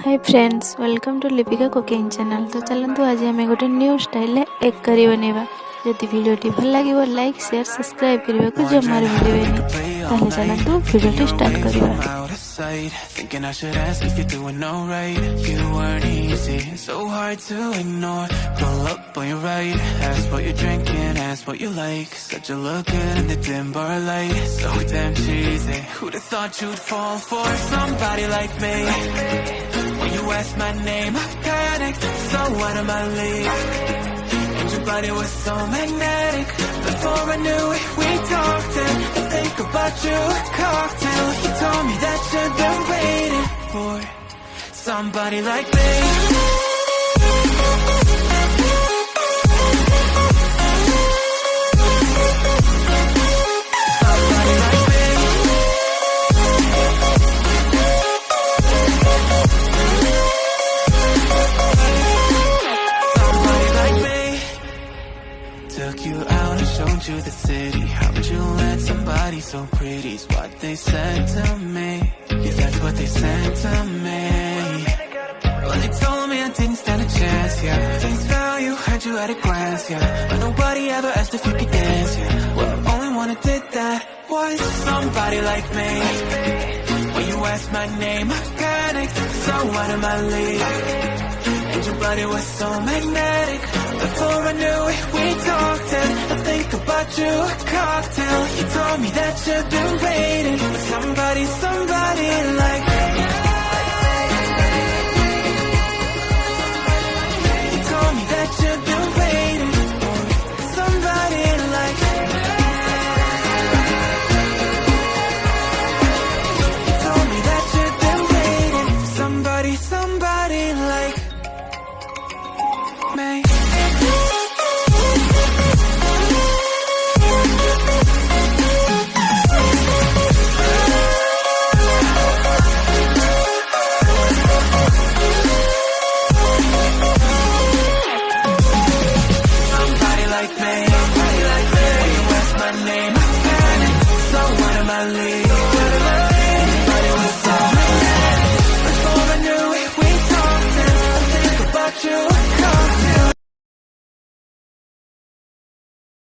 Hi friends, welcome to Lipika cooking channel. तो चलतु आज आम गोटे न्यू स्टाइल एग करी बनवा। जदि वीडियोटी भल लगे लाइक शेयर सब्सक्राइब करने को जमार भूलें। ताहले चलतु वीडियोटी स्टार्ट करवा। Thinking I should ask if you're doing alright. You weren't easy, so hard to ignore. Pull up on your right, ask what you're drinking, ask what you like. Said you look good in the dim bar light, so damn cheesy. Who'd have thought you'd fall for somebody like me? When you asked my name, I panicked, so out of my league. And your body was so magnetic. Before I knew it, we talked and I think about you. Cocktail, you told me that you've been waiting for somebody like me. Took you out and showed you the city. How would you let somebody so pretty? Is what they said to me. Yeah, that's what they said to me. Well, they told me I didn't stand a chance, yeah. Face value, had you at a glance, yeah. But nobody ever asked if you could dance, yeah. Well, the only one who did that was somebody like me. When you asked my name, I panicked, so out of my league. And your body was so magnetic. Before I knew it, we talked and I think about you. Cocktail, you told me that you've been waiting for somebody like me.